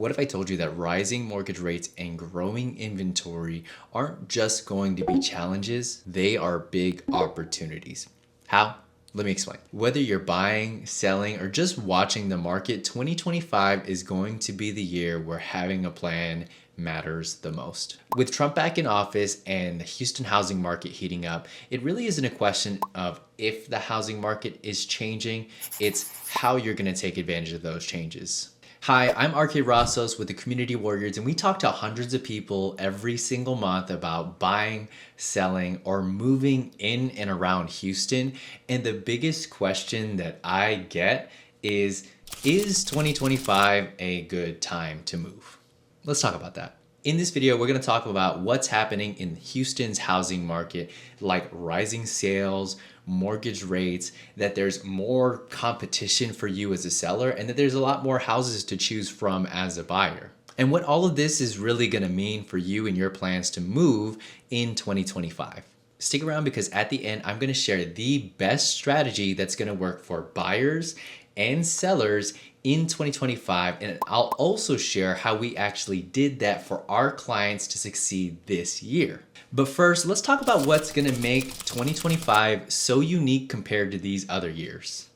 What if I told you that rising mortgage rates and growing inventory aren't just going to be challenges, they are big opportunities? How? Let me explain. Whether you're buying, selling, or just watching the market, 2025 is going to be the year where having a plan matters the most. With Trump back in office and the Houston housing market heating up, it really isn't a question of if the housing market is changing, it's how you're going to take advantage of those changes. Hi, I'm RK Rossos with the Community Warriors, and we talk to hundreds of people every single month about buying, selling, or moving in and around Houston. And the biggest question that I get is 2025 a good time to move? Let's talk about that. In this video, we're going to talk about what's happening in Houston's housing market, like rising sales, mortgage rates, that there's more competition for you as a seller, and that there's a lot more houses to choose from as a buyer. And what all of this is really going to mean for you and your plans to move in 2025. Stick around because at the end, I'm going to share the best strategy that's going to work for buyers and sellers in 2025, and I'll also share how we actually did that for our clients to succeed this year. But first, let's talk about what's going to make 2025 so unique compared to these other years.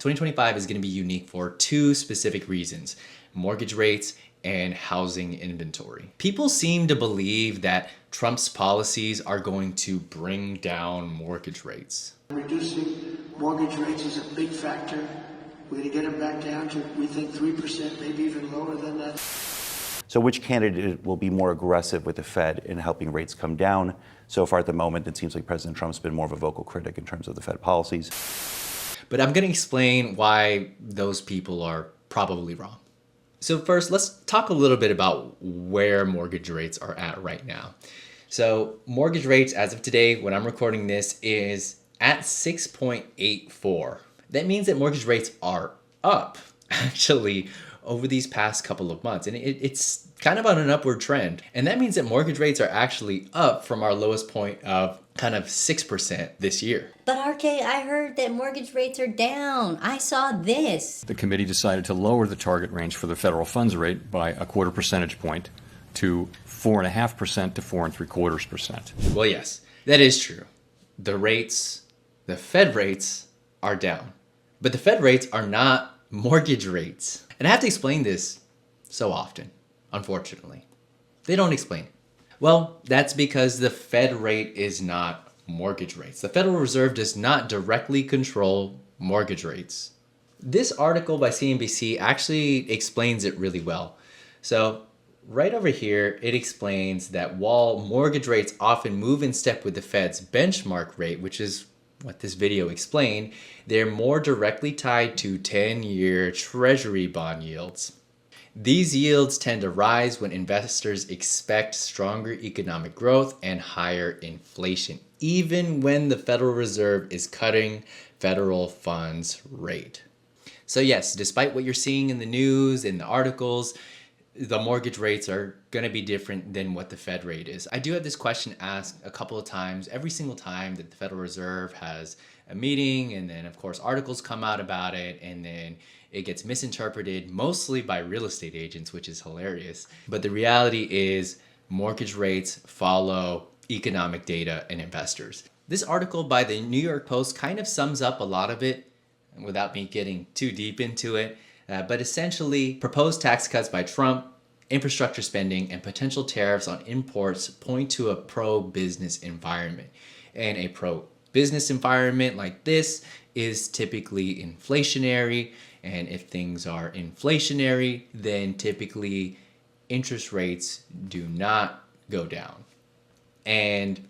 2025 is going to be unique for two specific reasons: mortgage rates and housing inventory. People seem to believe that Trump's policies are going to bring down mortgage rates. Reducing mortgage rates is a big factor. We're going to get them back down to, we think, 3%, maybe even lower than that. So which candidate will be more aggressive with the Fed in helping rates come down? So far at the moment, it seems like President Trump's been more of a vocal critic in terms of the Fed policies. But I'm going to explain why those people are probably wrong. So first, let's talk a little bit about where mortgage rates are at right now. So mortgage rates as of today, when I'm recording this, is at 6.84. That means that mortgage rates are up, actually, over these past couple of months. And it's kind of on an upward trend. And that means that mortgage rates are actually up from our lowest point of kind of 6% this year. But RK, I heard that mortgage rates are down. I saw this. The committee decided to lower the target range for the federal funds rate by a quarter percentage point to 4.5% to 4.75%. Well, yes, that is true. The Fed rates are down. But the Fed rates are not mortgage rates. And I have to explain this so often, unfortunately. They don't explain it. Well, that's because the Fed rate is not mortgage rates. The Federal Reserve does not directly control mortgage rates. This article by CNBC actually explains it really well. So right over here, it explains that while mortgage rates often move in step with the Fed's benchmark rate, which is what this video explained, they're more directly tied to 10-year Treasury bond yields. These yields tend to rise when investors expect stronger economic growth and higher inflation, even when the Federal Reserve is cutting federal funds rate. So yes, despite what you're seeing in the news, in the articles, the mortgage rates are going to be different than what the Fed rate is. I do have this question asked a couple of times, every single time that the Federal Reserve has a meeting, and then of course articles come out about it, and then it gets misinterpreted mostly by real estate agents, which is hilarious. But the reality is mortgage rates follow economic data and investors. This article by the New York Post kind of sums up a lot of it without me getting too deep into it. But essentially, proposed tax cuts by Trump, infrastructure spending, and potential tariffs on imports point to a pro-business environment. And a pro-business environment like this is typically inflationary. And if things are inflationary, then typically interest rates do not go down. And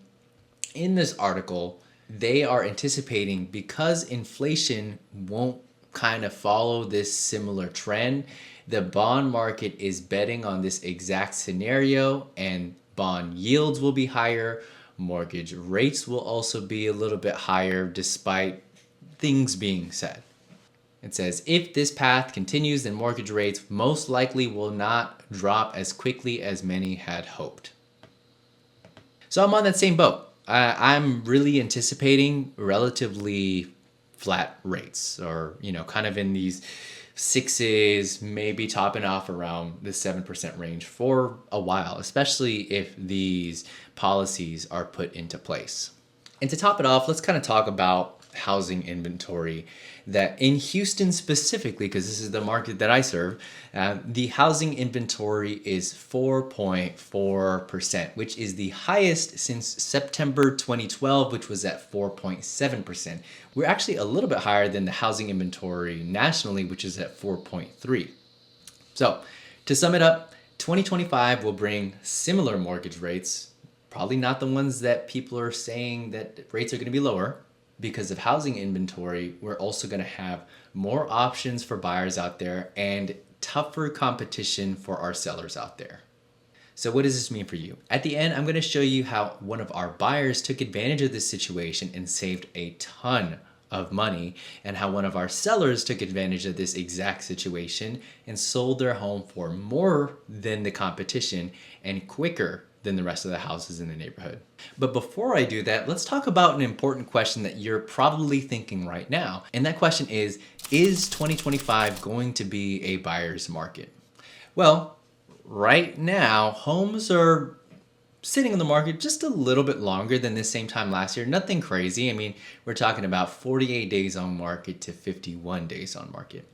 in this article, they are anticipating, because inflation won't kind of follow this similar trend, the bond market is betting on this exact scenario, and bond yields will be higher, mortgage rates will also be a little bit higher despite things being said. It says, if this path continues, then mortgage rates most likely will not drop as quickly as many had hoped. So I'm on that same boat. I'm really anticipating relatively flat rates, or kind of in these sixes, maybe topping off around the 7% range for a while, especially if these policies are put into place. And to top it off, let's kind of talk about housing inventory. That in Houston specifically, because this is the market that I serve, the housing inventory is 4.4%, which is the highest since September 2012, which was at 4.7%. We're actually a little bit higher than the housing inventory nationally, which is at 4.3. So to sum it up, 2025 will bring similar mortgage rates, probably not the ones that people are saying that rates are going to be lower. Because of housing inventory, we're also going to have more options for buyers out there and tougher competition for our sellers out there. So what does this mean for you? At the end, I'm going to show you how one of our buyers took advantage of this situation and saved a ton of money, and how one of our sellers took advantage of this exact situation and sold their home for more than the competition and quicker than the rest of the houses in the neighborhood. But before I do that, let's talk about an important question that you're probably thinking right now. And that question is 2025 going to be a buyer's market? Well, right now, homes are sitting on the market just a little bit longer than this same time last year. Nothing crazy. I mean, we're talking about 48 days on market to 51 days on market.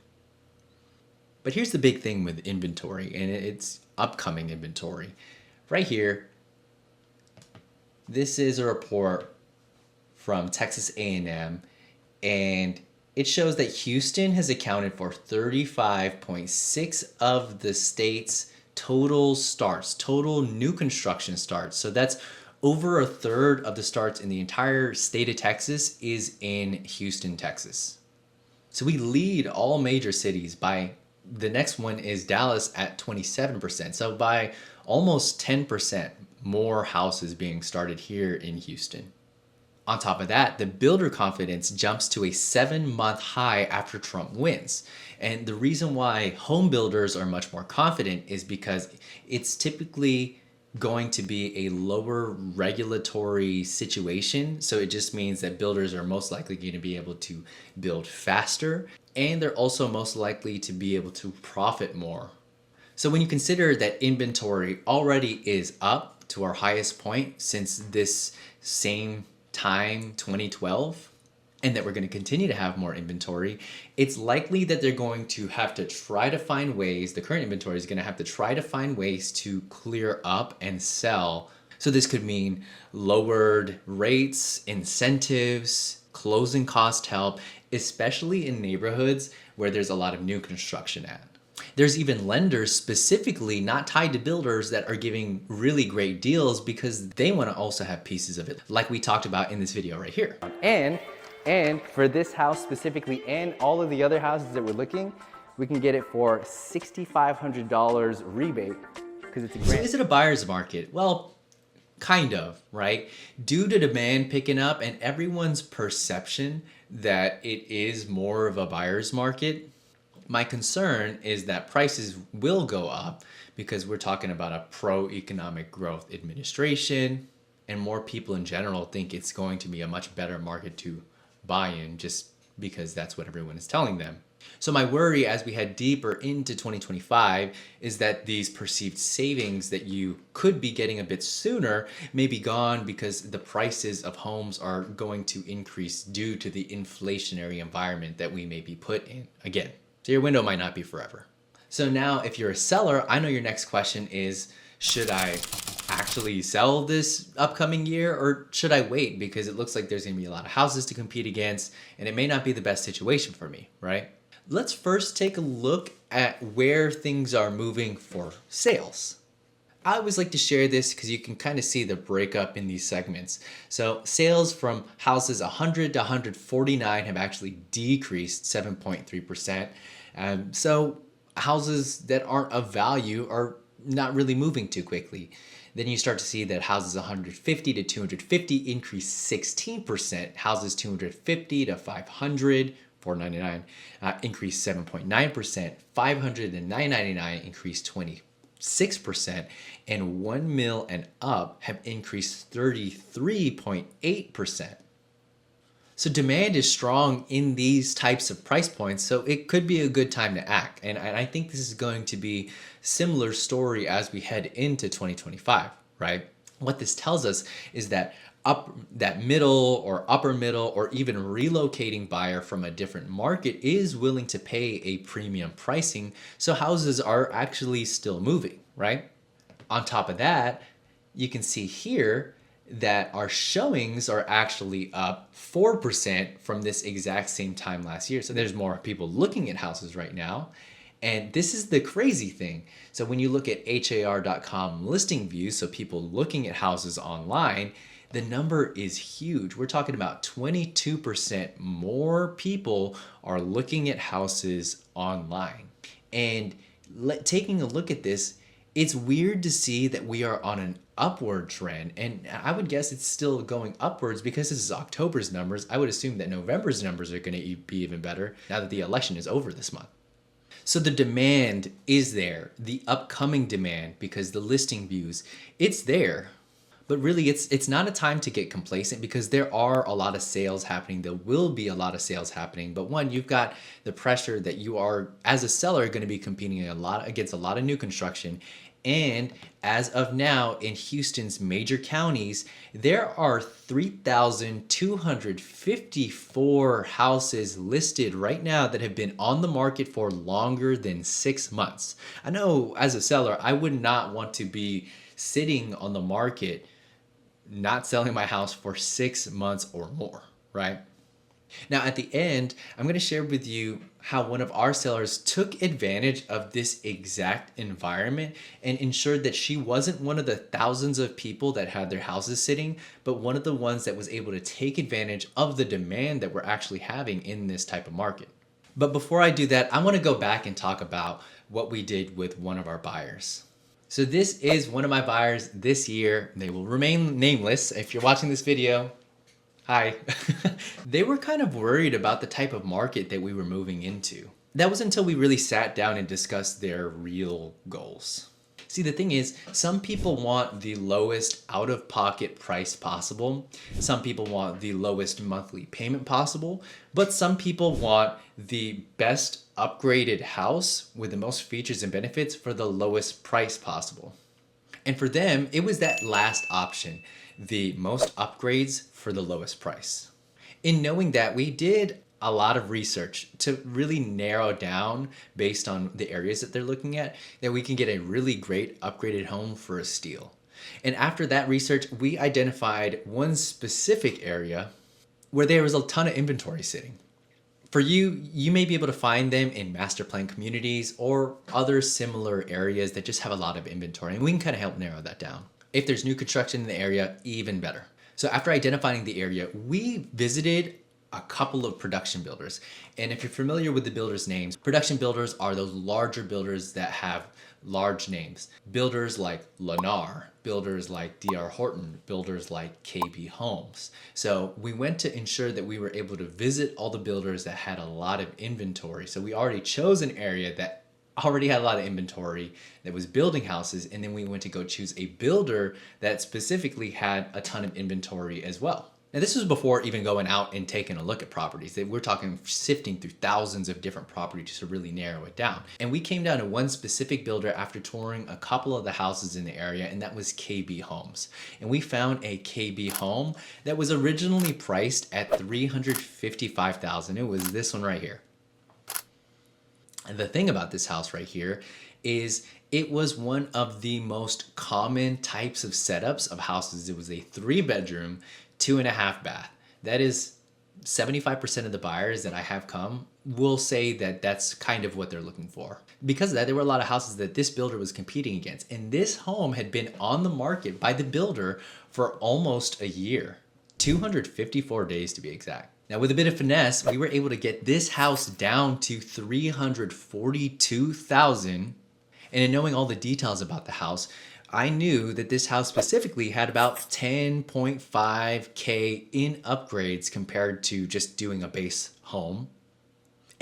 But here's the big thing with inventory, and it's upcoming inventory. Right here, this is a report from Texas A&M, and it shows that Houston has accounted for 35.6 of the state's total starts, total new construction starts. So that's over a third of the starts in the entire state of Texas is in Houston, Texas. So we lead all major cities by, the next one is Dallas at 27%. So by almost 10% more houses being started here in Houston. On top of that, the builder confidence jumps to a 7-month high after Trump wins. And the reason why home builders are much more confident is because it's typically going to be a lower regulatory situation. So it just means that builders are most likely going to be able to build faster, and they're also most likely to be able to profit more. So when you consider that inventory already is up to our highest point since this same time, 2012, and that we're going to continue to have more inventory, it's likely that they're going to have to try to find ways, the current inventory is going to have to try to find ways to clear up and sell. So this could mean lowered rates, incentives, closing cost help, especially in neighborhoods where there's a lot of new construction at. There's even lenders specifically not tied to builders that are giving really great deals because they want to also have pieces of it, like we talked about in this video right here. And for this house specifically and all of the other houses that we're looking, we can get it for $6,500 rebate because it's a grant. So is it a buyer's market? Well, kind of, right? Due to demand picking up and everyone's perception that it is more of a buyer's market, my concern is that prices will go up because we're talking about a pro-economic growth administration, and more people in general think it's going to be a much better market to buy in just because that's what everyone is telling them. So my worry as we head deeper into 2025 is that these perceived savings that you could be getting a bit sooner may be gone because the prices of homes are going to increase due to the inflationary environment that we may be put in again. So your window might not be forever. So now if you're a seller, I know your next question is, should I actually sell this upcoming year or should I wait because it looks like there's going to be a lot of houses to compete against and it may not be the best situation for me, right? Let's first take a look at where things are moving for sales. I always like to share this because you can kind of see the breakup in these segments. So sales from houses 100 to 149 have actually decreased 7.3%. So houses that aren't of value are not really moving too quickly. Then you start to see that houses 150 to 250 increase 16%. Houses 250 to 500, 499, increased 7.9%. 500 to 999 increased 26%. And 1 mil and up have increased 33.8%. So demand is strong in these types of price points, so it could be a good time to act. And I think this is going to be similar story as we head into 2025, right? What this tells us is that that middle or upper middle or even relocating buyer from a different market is willing to pay a premium pricing, so houses are actually still moving, right? On top of that, you can see here that our showings are actually up 4% from this exact same time last year. So there's more people looking at houses right now. And this is the crazy thing. So when you look at har.com listing views, so people looking at houses online, the number is huge. We're talking about 22% more people are looking at houses online. And taking a look at this, it's weird to see that we are on an upward trend. And I would guess it's still going upwards because this is October's numbers. I would assume that November's numbers are going to be even better now that the election is over this month. So the demand is there, the upcoming demand, because the listing views, it's there. But really, it's not a time to get complacent because there are a lot of sales happening. There will be a lot of sales happening. But one, you've got the pressure that you are, as a seller, going to be competing against a lot of new construction. And as of now, in Houston's major counties, there are 3,254 houses listed right now that have been on the market for longer than 6 months. I know as a seller, I would not want to be sitting on the market not selling my house for 6 months or more, right? Now at the end, I'm going to share with you how one of our sellers took advantage of this exact environment and ensured that she wasn't one of the thousands of people that had their houses sitting, but one of the ones that was able to take advantage of the demand that we're actually having in this type of market. But before I do that, I want to go back and talk about what we did with one of our buyers. So this is one of my buyers this year. They will remain nameless. If you're watching this video, hi. They were kind of worried about the type of market that we were moving into. That was until we really sat down and discussed their real goals. See, the thing is, some people want the lowest out-of-pocket price possible. Some people want the lowest monthly payment possible. But some people want the best upgraded house with the most features and benefits for the lowest price possible. And for them, it was that last option, the most upgrades for the lowest price. In knowing that, we did a lot of research to really narrow down based on the areas that they're looking at, that we can get a really great upgraded home for a steal. And after that research, we identified one specific area where there was a ton of inventory sitting. For you, you may be able to find them in master plan communities or other similar areas that just have a lot of inventory, and we can kind of help narrow that down. If there's new construction in the area, even better. So after identifying the area, we visited a couple of production builders. And if you're familiar with the builders' names, production builders are those larger builders that have large names. Builders like Lennar, builders like D.R. Horton, builders like KB Homes. So we went to ensure that we were able to visit all the builders that had a lot of inventory. So we already chose an area that already had a lot of inventory that was building houses, and then we went to go choose a builder that specifically had a ton of inventory as well. Now this was before even going out and taking a look at properties. We're talking sifting through thousands of different properties to really narrow it down. And we came down to one specific builder after touring a couple of the houses in the area, and that was KB Homes. And we found a KB home that was originally priced at $355,000. It was this one right here. And the thing about this house right here is it was one of the most common types of setups of houses. It was a 3-bedroom, 2.5 bath. That is 75% of the buyers that I have come will say that that's kind of what they're looking for. Because of that, there were a lot of houses that this builder was competing against. And this home had been on the market by the builder for almost a year, 254 days to be exact. Now with a bit of finesse, we were able to get this house down to $342,000. And in knowing all the details about the house, I knew that this house specifically had about 10.5K in upgrades compared to just doing a base home.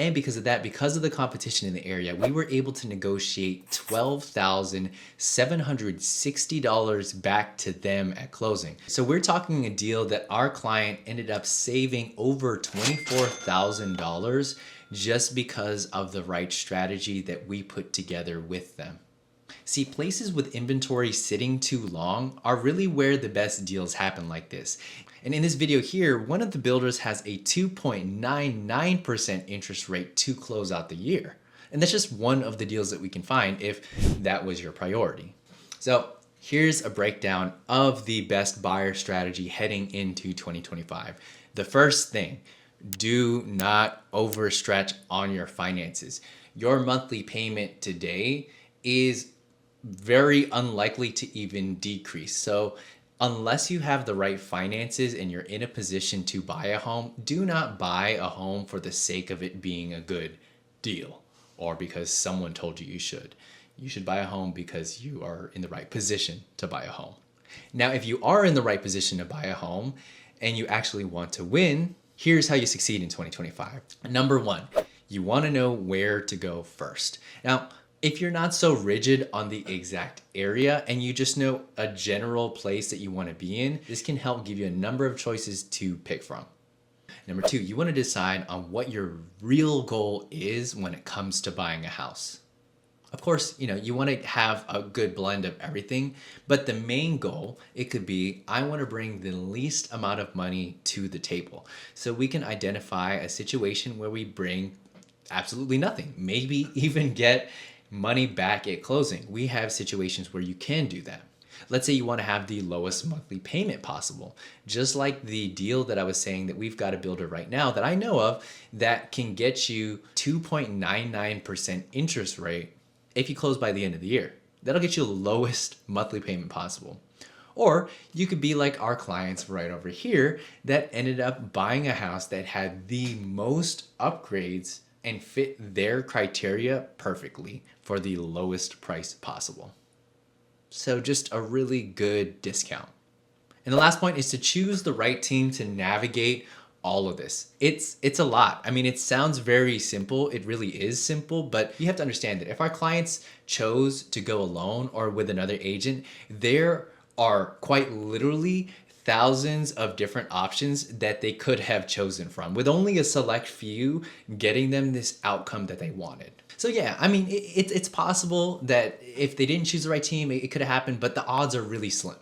And because of that, because of the competition in the area, we were able to negotiate $12,760 back to them at closing. So we're talking a deal that our client ended up saving over $24,000 just because of the right strategy that we put together with them. See, places with inventory sitting too long are really where the best deals happen like this. And in this video here, one of the builders has a 2.99% interest rate to close out the year. And that's just one of the deals that we can find if that was your priority. So here's a breakdown of the best buyer strategy heading into 2025. The first thing, do not overstretch on your finances. Your monthly payment today is very unlikely to even decrease. So unless you have the right finances and you're in a position to buy a home, do not buy a home for the sake of it being a good deal or because someone told you you should. You should buy a home because you are in the right position to buy a home. Now, if you are in the right position to buy a home and you actually want to win, here's how you succeed in 2025. Number one, you want to know where to go first. Now, if you're not so rigid on the exact area and you just know a general place that you want to be in, this can help give you a number of choices to pick from. Number two, you want to decide on what your real goal is when it comes to buying a house. Of course, you want to have a good blend of everything, but the main goal, it could be, I want to bring the least amount of money to the table. So we can identify a situation where we bring absolutely nothing, maybe even get money back at closing. We have situations where you can do that. Let's say you want to have the lowest monthly payment possible. Just like the deal that I was saying that we've got a builder right now that I know of that can get you 2.99% interest rate if you close by the end of the year. That'll get you the lowest monthly payment possible. Or you could be like our clients right over here that ended up buying a house that had the most upgrades and fit their criteria perfectly for the lowest price possible. So just a really good discount. And the last point is to choose the right team to navigate all of this. It's a lot. I mean, it sounds very simple. It really is simple, but you have to understand that if our clients chose to go alone or with another agent, there are quite literally thousands of different options that they could have chosen from, with only a select few getting them this outcome that they wanted. So yeah, I mean, it's possible that if they didn't choose the right team, it could have happened, but the odds are really slim.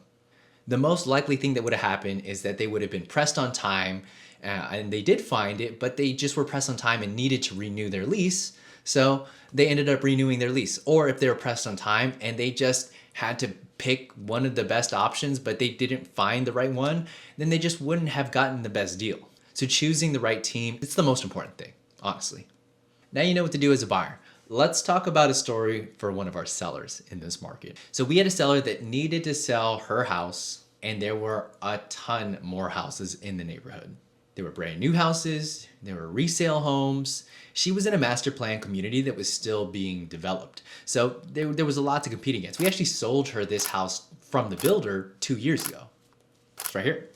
The most likely thing that would have happened is that they would have been pressed on time, and they did find it, but they just were pressed on time and needed to renew their lease. So they ended up renewing their lease. Or if they were pressed on time and they just had to pick one of the best options, but they didn't find the right one, then they just wouldn't have gotten the best deal. So choosing the right team, it's the most important thing, honestly. Now you know what to do as a buyer. Let's talk about a story for one of our sellers in this market. So we had a seller that needed to sell her house, and there were a ton more houses in the neighborhood. There were brand new houses, there were resale homes. She was in a master plan community that was still being developed. So there was a lot to compete against. We actually sold her this house from the builder 2 years ago. It's right here.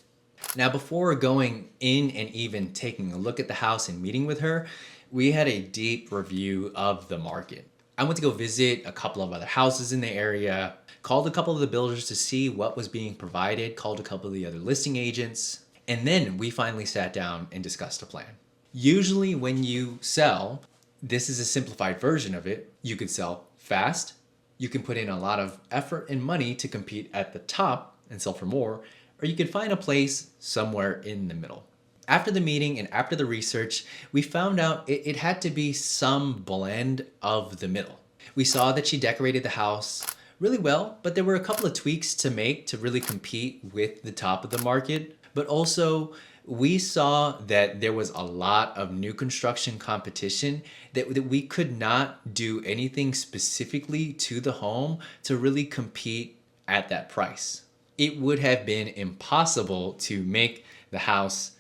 Now, before going in and even taking a look at the house and meeting with her, we had a deep review of the market. I went to go visit a couple of other houses in the area, called a couple of the builders to see what was being provided, called a couple of the other listing agents, and then we finally sat down and discussed a plan. Usually when you sell, this is a simplified version of it. You can sell fast, you can put in a lot of effort and money to compete at the top and sell for more, or you can find a place somewhere in the middle. After the meeting and after the research, we found out it had to be some blend of the middle. We saw that she decorated the house really well, but there were a couple of tweaks to make to really compete with the top of the market. But also, we saw that there was a lot of new construction competition that we could not do anything specifically to the home to really compete at that price. It would have been impossible to make the house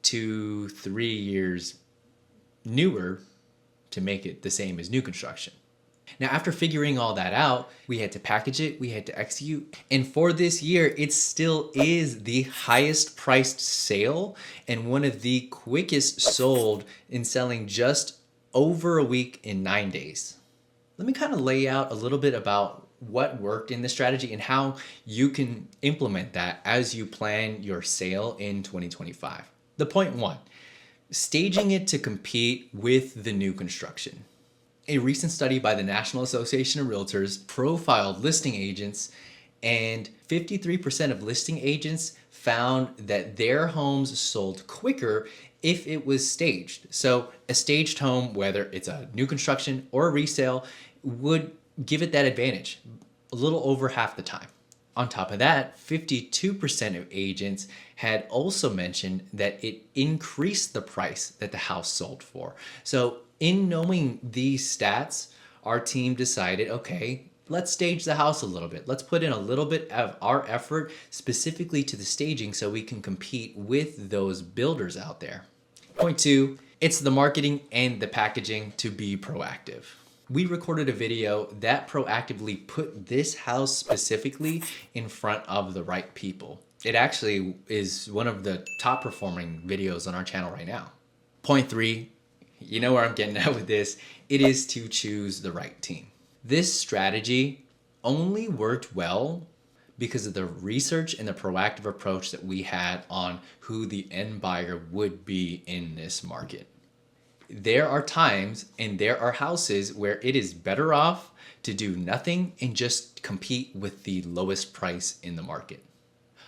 2-3 years newer to make it the same as new construction. Now, after figuring all that out, we had to package it, we had to execute, and for this year, it still is the highest priced sale and one of the quickest sold in selling just over a week in 9 days. Let me kind of lay out a little bit about what worked in this strategy and how you can implement that as you plan your sale in 2025. The point one, staging it to compete with the new construction. A recent study by the National Association of Realtors profiled listing agents, and 53% of listing agents found that their homes sold quicker if it was staged. So a staged home, whether it's a new construction or a resale, would give it that advantage a little over half the time. On top of that, 52% of agents had also mentioned that it increased the price that the house sold for. So in knowing these stats, our team decided, okay, let's stage the house a little bit. Let's put in a little bit of our effort specifically to the staging so we can compete with those builders out there. Point two, it's the marketing and the packaging to be proactive. We recorded a video that proactively put this house specifically in front of the right people. It actually is one of the top performing videos on our channel right now. Point three, you know where I'm getting at with this, it is to choose the right team. This strategy only worked well because of the research and the proactive approach that we had on who the end buyer would be in this market. There are times and there are houses where it is better off to do nothing and just compete with the lowest price in the market.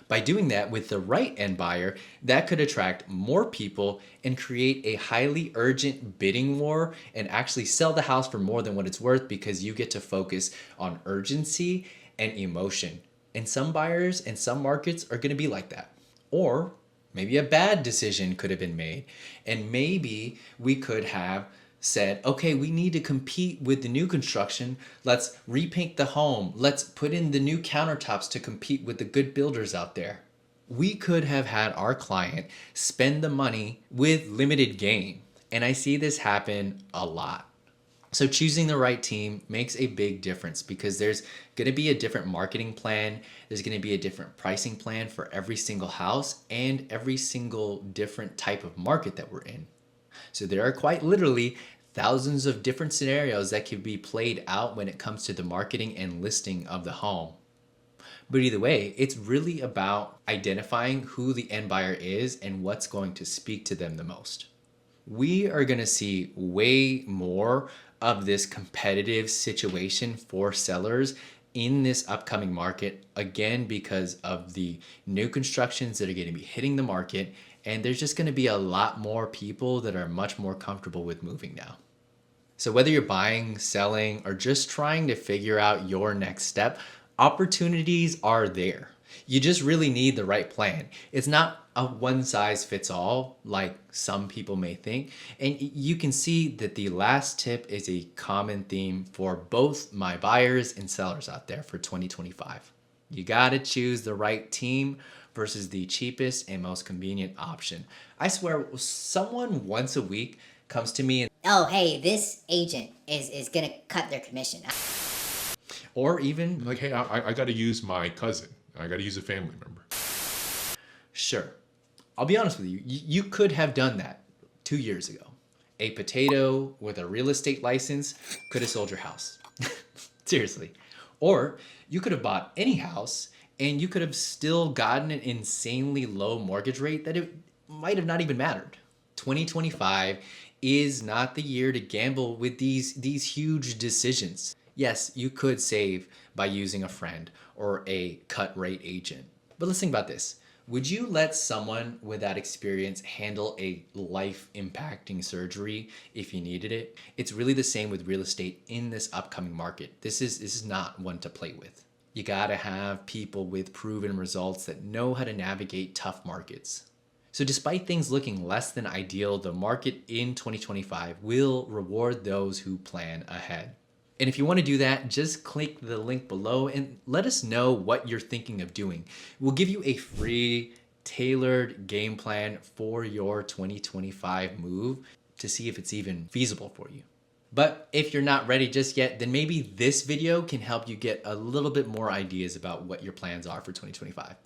By doing that with the right end buyer, that could attract more people and create a highly urgent bidding war and actually sell the house for more than what it's worth because you get to focus on urgency and emotion. And some buyers and some markets are going to be like that. Or maybe a bad decision could have been made. And maybe we could have said, okay, we need to compete with the new construction. Let's repaint the home. Let's put in the new countertops to compete with the good builders out there. We could have had our client spend the money with limited gain. And I see this happen a lot. So choosing the right team makes a big difference because there's going to be a different marketing plan. There's going to be a different pricing plan for every single house and every single different type of market that we're in. So there are quite literally thousands of different scenarios that can be played out when it comes to the marketing and listing of the home. But either way, it's really about identifying who the end buyer is and what's going to speak to them the most. We are going to see way more of this competitive situation for sellers in this upcoming market, again, because of the new constructions that are going to be hitting the market. And there's just going to be a lot more people that are much more comfortable with moving now. So whether you're buying, selling, or just trying to figure out your next step, opportunities are there. You just really need the right plan. It's not a one size fits all like some people may think. And you can see that the last tip is a common theme for both my buyers and sellers out there for 2025. You got to choose the right team versus the cheapest and most convenient option. I swear, someone once a week comes to me and, Oh, hey, this agent is going to cut their commission. or even, Like, hey, I got to use my cousin. I got to use a family member. sure, I'll be honest with you, you could have done that 2 years ago. A potato with a real estate license could have sold your house. Seriously. Or you could have bought any house and you could have still gotten an insanely low mortgage rate that it might have not even mattered. 2025 is not the year to gamble with these huge decisions. Yes, you could save by using a friend or a cut rate agent. But let's think about this. Would you let someone with that experience handle a life-impacting surgery if you needed it? It's really the same with real estate in this upcoming market. This is not one to play with. You gotta have people with proven results that know how to navigate tough markets. So despite things looking less than ideal, the market in 2025 will reward those who plan ahead. And if you want to do that, just click the link below and let us know what you're thinking of doing. We'll give you a free, tailored game plan for your 2025 move to see if it's even feasible for you. But if you're not ready just yet, then maybe this video can help you get a little bit more ideas about what your plans are for 2025.